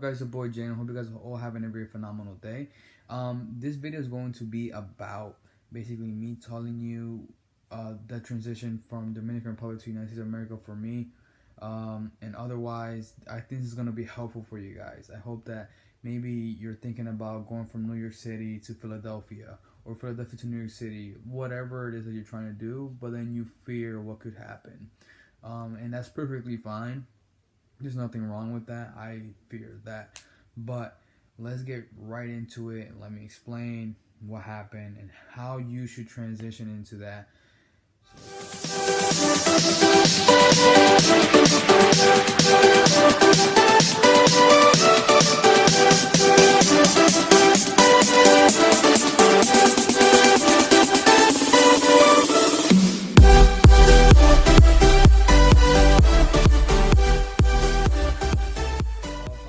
Guys, your boy Jane. Hope you guys are all having a very phenomenal day. This video is going to be about basically me telling you the transition from Dominican Republic to United States of America for me. And otherwise, I think this is going to be helpful for you guys. I hope that maybe you're thinking about going from New York City to Philadelphia or Philadelphia to New York City, whatever it is that you're trying to do, but then you fear what could happen. And that's perfectly fine. There's nothing wrong with that. I fear that. But let's get right into it. Let me explain what happened and how you should transition into that.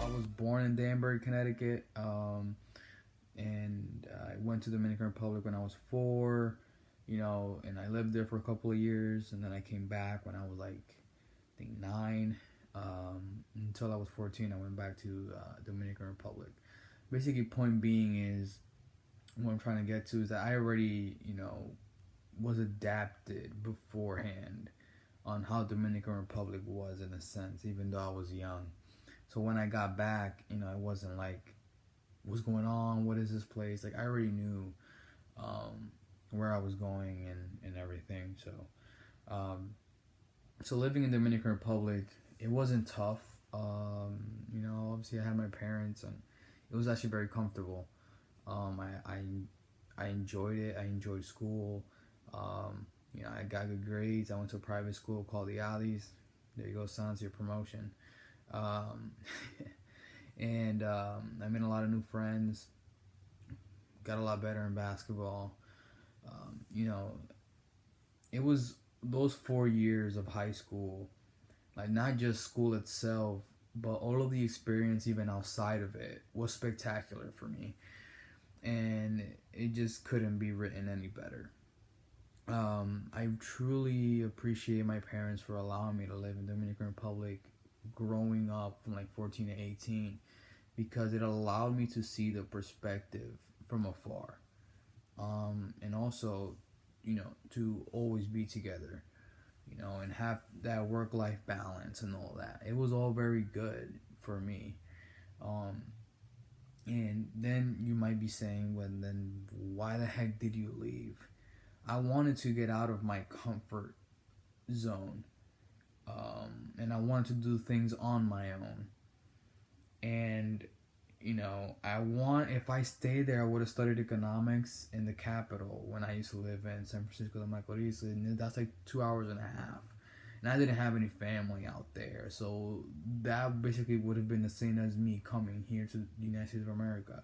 I was born in Danbury, Connecticut, and I went to Dominican Republic when I was 4, and I lived there for a couple of years, and then I came back when I was like, I think 9, until I was 14. I went back to Dominican Republic. Basically, point being is what I'm trying to get to is that I already, was adapted beforehand on how Dominican Republic was in a sense, even though I was young. So when I got back, I wasn't like, what's going on? What is this place? Like, I already knew where I was going and everything. So living in Dominican Republic, it wasn't tough. Obviously I had my parents, and it was actually very comfortable. I enjoyed it. I enjoyed school. I got good grades. I went to a private school called the Alleys. There you go, sounds your promotion. And I made a lot of new friends. Got a lot better in basketball. It was those 4 years of high school, like not just school itself, but all of the experience even outside of it was spectacular for me, and it just couldn't be written any better. I truly appreciate my parents for allowing me to live in Dominican Republic growing up from like 14 to 18, because it allowed me to see the perspective from afar, and also to always be together, and have that work-life balance and all that. It was all very good for me. And then you might be saying, well, then why the heck did you leave? I wanted to get out of my comfort zone, and I wanted to do things on my own. And if I stayed there, I would have studied economics in the capital when I used to live in San Francisco de Macorís, and that's like 2 hours and a half. And I didn't have any family out there, so that basically would have been the same as me coming here to the United States of America.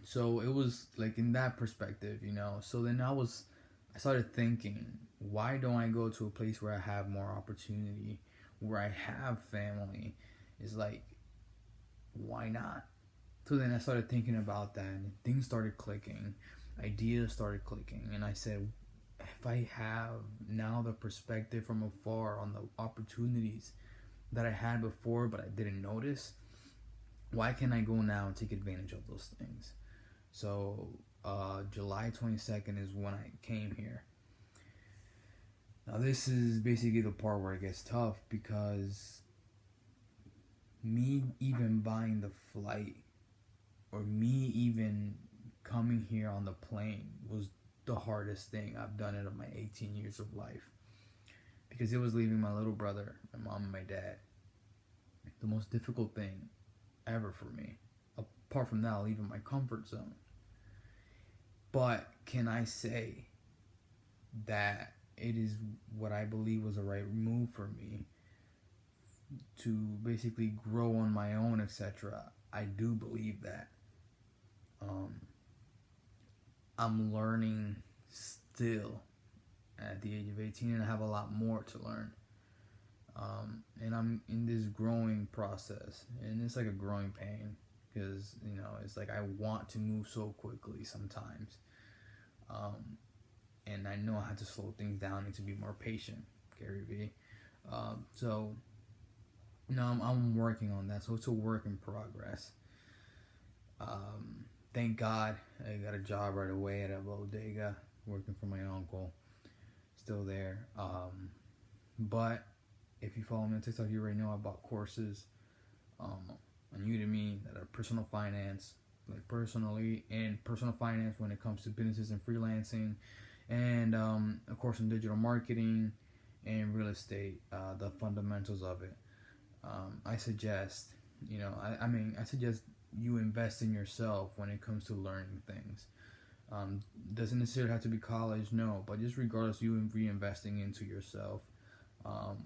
So it was like in that perspective, So then I started thinking, why don't I go to a place where I have more opportunity, where I have family? It's like, why not? So then I started thinking about that, and things started clicking, ideas started clicking, and I said, if I have now the perspective from afar on the opportunities that I had before but I didn't notice, why can't I go now and take advantage of those things? So July 22nd is when I came here. Now this is basically the part where it gets tough, because me even buying the flight, or me even coming here on the plane, was the hardest thing I've done in my 18 years of life, because it was leaving my little brother, my mom, and my dad. The most difficult thing ever for me, apart from that, leaving my comfort zone. But can I say that it is what I believe was the right move for me to basically grow on my own, etc.? I do believe that. I'm learning still at the age of 18, and I have a lot more to learn. And I'm in this growing process, and it's like a growing pain, because it's like I want to move so quickly sometimes, and I know I have to slow things down and to be more patient, Gary V. So No, I'm working on that, so it's a work in progress. Thank God I got a job right away at a bodega working for my uncle. Still there. But if you follow me on TikTok, you already know I bought courses on Udemy that are personal finance, like personally, and personal finance when it comes to businesses and freelancing, and of course in digital marketing and real estate, the fundamentals of it. I suggest, I suggest you invest in yourself when it comes to learning things. Doesn't necessarily have to be college, no, but just regardless, you reinvesting into yourself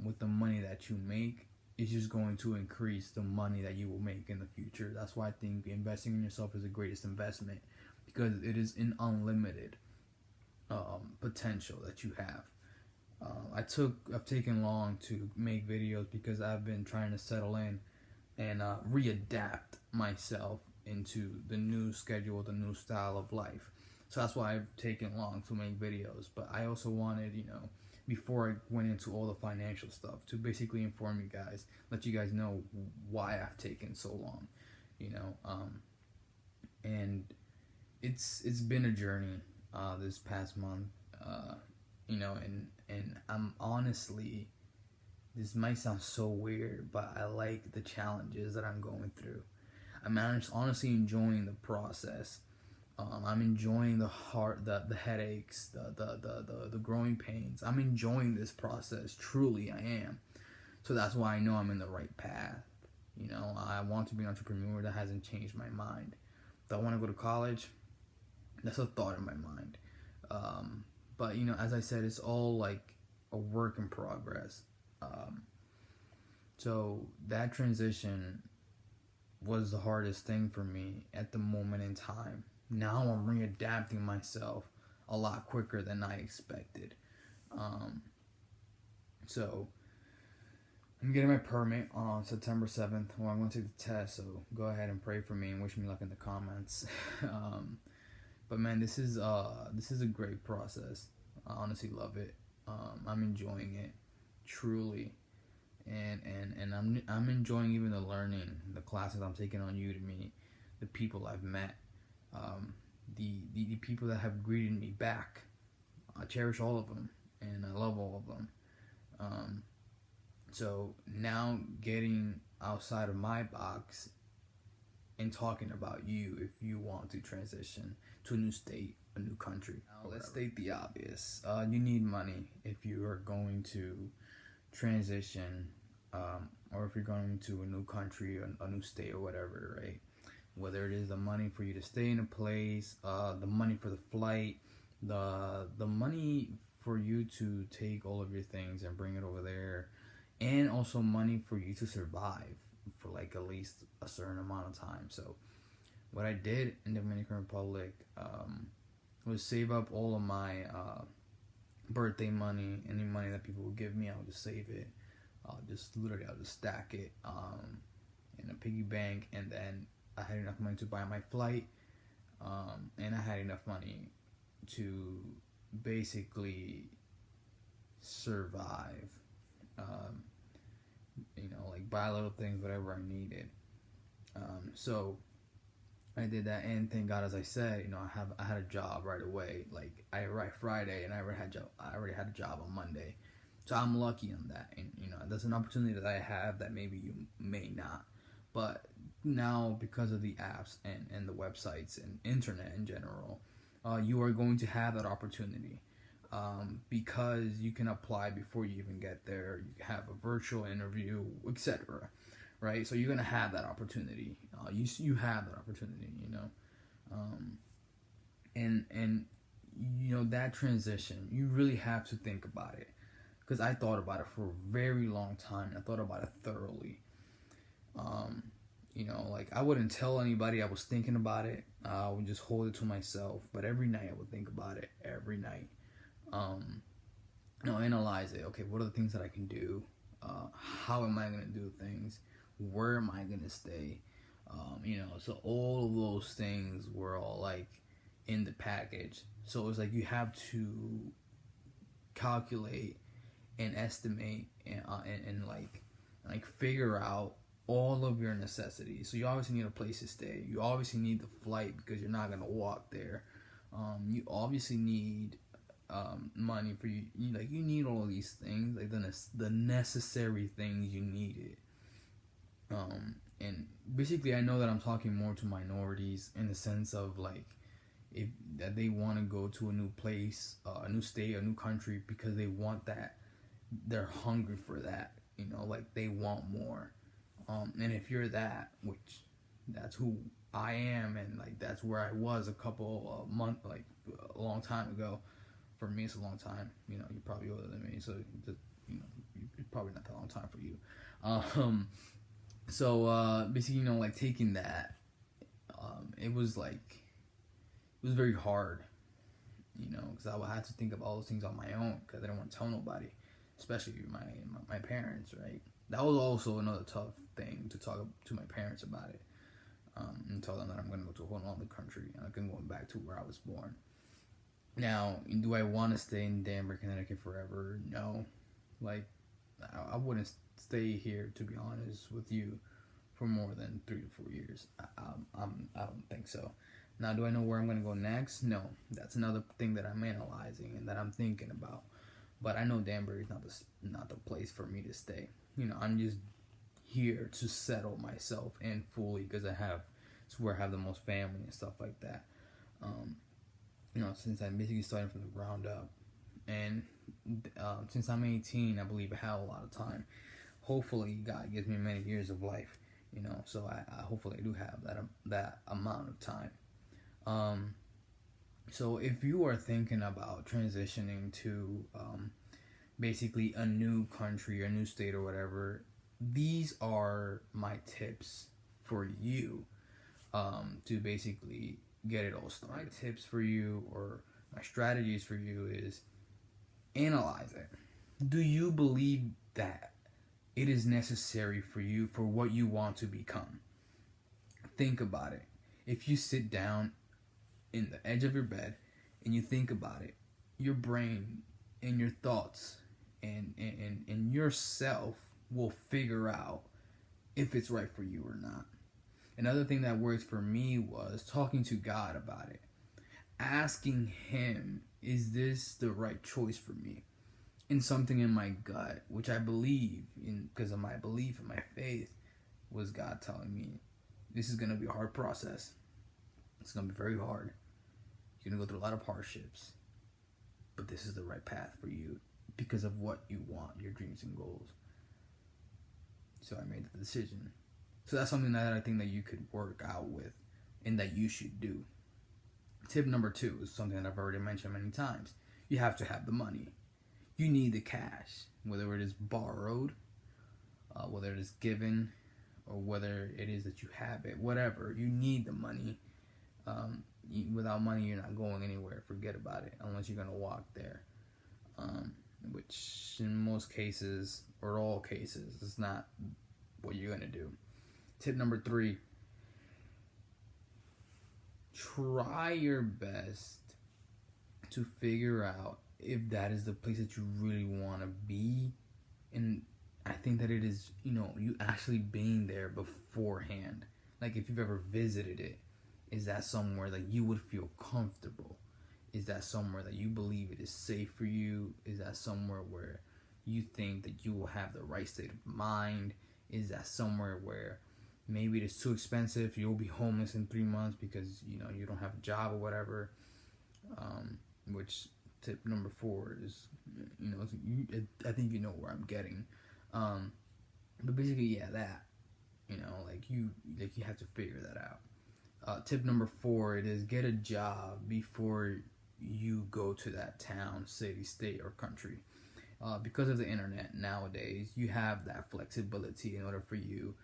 with the money that you make is just going to increase the money that you will make in the future. That's why I think investing in yourself is the greatest investment, because it is an unlimited potential that you have. I've taken long to make videos because I've been trying to settle in and readapt myself into the new schedule, the new style of life. So that's why I've taken long to make videos. But I also wanted, before I went into all the financial stuff, to basically inform you guys, let you guys know why I've taken so long, and it's been a journey this past month, and I'm honestly, this might sound so weird, but I like the challenges that I'm going through. I'm honestly enjoying the process. I'm enjoying the headaches, the growing pains. I'm enjoying this process. Truly, I am. So that's why I know I'm in the right path. I want to be an entrepreneur. That hasn't changed my mind. Do I want to go to college? That's a thought in my mind. But as I said, it's all like a work in progress. So that transition was the hardest thing for me at the moment in time. Now I'm readapting myself a lot quicker than I expected. So I'm getting my permit on September 7th. Well, I'm going to take the test, so go ahead and pray for me and wish me luck in the comments. But man, this is a great process. I honestly love it. I'm enjoying it truly, and I'm enjoying even the learning, the classes I'm taking on Udemy, the people I've met, the people that have greeted me back. I cherish all of them, and I love all of them. So now getting outside of my box and talking about you, if you want to transition to a new state, a new country. Now, let's state the obvious. You need money if you are going to transition, or if you're going to a new country, a new state, or whatever, right? Whether it is the money for you to stay in a place, the money for the flight, the money for you to take all of your things and bring it over there, and also money for you to survive for like at least a certain amount of time. So what I did in the Dominican Republic was save up all of my birthday money, any money that people would give me. I'll just save it. I'll just stack it in a piggy bank, and then I had enough money to buy my flight, and I had enough money to basically survive. Like buy little things, whatever I needed. So I did that, and thank God, as I said, I had a job right away. Like I arrived Friday, and I already had a job on Monday. So I'm lucky on that, and that's an opportunity that I have that maybe you may not. But now, because of the apps and the websites and internet in general, you are going to have that opportunity. Because you can apply before you even get there. You have a virtual interview, etc. Right? So you're gonna have that opportunity. You have that opportunity. And that transition, you really have to think about it, because I thought about it for a very long time. I thought about it thoroughly. Like I wouldn't tell anybody I was thinking about it. I would just hold it to myself. But every night I would think about it. Every night. Analyze it. Okay, what are the things that I can do? How am I gonna do things? Where am I gonna stay? So all of those things were all like in the package. So it was like you have to calculate and estimate and like like figure out all of your necessities. So you obviously need a place to stay. You obviously need the flight because you're not gonna walk there. You obviously need money for you need all of these things, like the necessary things you needed. And basically, I know that I'm talking more to minorities in the sense of like if that they want to go to a new place, a new state, a new country because they want that. They're hungry for that. Like they want more. And if you're that, which that's who I am, and like that's where I was a couple of months, like a long time ago. For me, it's a long time. You're probably older than me, so it's probably not that long time for you. So basically, like taking that, it was very hard, because I had to think of all those things on my own because I didn't want to tell nobody, especially my parents, right? That was also another tough thing to talk to my parents about it, and tell them that I'm going to go to a whole other country and I'm going back to where I was born. Now, do I want to stay in Danbury, Connecticut forever? No. Like, I wouldn't stay here, to be honest with you, for more than 3 to 4 years. I don't think so. Now, do I know where I'm going to go next? No. That's another thing that I'm analyzing and that I'm thinking about. But I know Danbury is not the place for me to stay. I'm just here to settle myself in fully because it's where I have the most family and stuff like that. Since I'm basically starting from the ground up. And since I'm 18, I believe I have a lot of time. Hopefully, God gives me many years of life, so I hopefully I do have that amount of time. So if you are thinking about transitioning to basically a new country, a new state or whatever, these are my tips for you to basically get it all started. My tips for you or my strategies for you is analyze it. Do you believe that it is necessary for you for what you want to become? Think about it. If you sit down in the edge of your bed and you think about it, your brain and your thoughts and yourself will figure out if it's right for you or not. Another thing that worked for me was talking to God about it. Asking Him, is this the right choice for me? And something in my gut, which I believe in because of my belief and my faith, was God telling me, this is going to be a hard process. It's going to be very hard. You're going to go through a lot of hardships. But this is the right path for you because of what you want, your dreams and goals. So I made the decision. So that's something that I think that you could work out with and that you should do. Tip number 2 is something that I've already mentioned many times. You have to have the money. You need the cash, whether it is borrowed, whether it is given, or whether it is that you have it, whatever. You need the money. Without money, you're not going anywhere. Forget about it, unless you're going to walk there, which in most cases, or all cases, is not what you're going to do. Tip number 3, try your best to figure out if that is the place that you really want to be. And I think that it is, you actually being there beforehand. Like if you've ever visited it, is that somewhere that you would feel comfortable? Is that somewhere that you believe it is safe for you? Is that somewhere where you think that you will have the right state of mind? Is that somewhere where maybe it's too expensive, you'll be homeless in 3 months because you don't have a job or whatever? Which tip number 4 is, I think you know where I'm getting. But basically, yeah, that, you have to figure that out. Tip number 4, it is get a job before you go to that town, city, state, or country. Because of the internet nowadays, you have that flexibility in order for you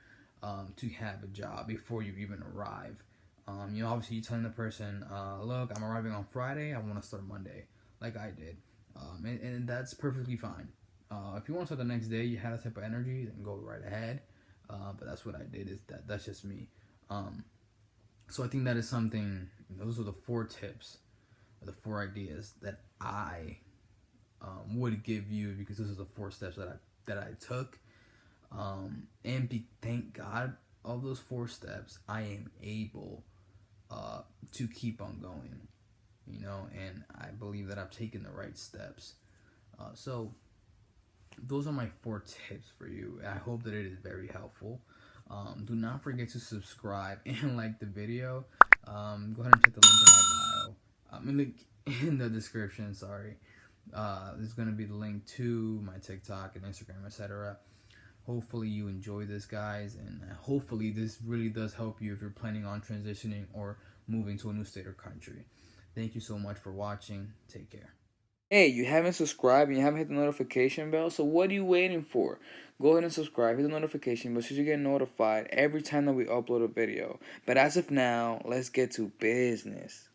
to have a job before you even arrive. Obviously you're telling the person, look, I'm arriving on Friday, I want to start Monday, like I did. And that's perfectly fine. If you want to start the next day, you have that type of energy, then go right ahead. But that's what I did, that's just me. So I think that is something, those are the 4 tips, or the 4 ideas that I would give you, because those are the 4 steps that I took. Thank God of those 4 steps, I am able to keep on going, and I believe that I've taken the right steps. So those are my 4 tips for you. I hope that it is very helpful. Do not forget to subscribe and like the video. Go ahead and check the link in my bio. In the description. Sorry. There's gonna be the link to my TikTok and Instagram, etc. Hopefully you enjoy this, guys, and hopefully this really does help you if you're planning on transitioning or moving to a new state or country. Thank you so much for watching. Take care. Hey, you haven't subscribed and you haven't hit the notification bell, so what are you waiting for? Go ahead and subscribe, hit the notification bell so you get notified every time that we upload a video. But as of now, let's get to business.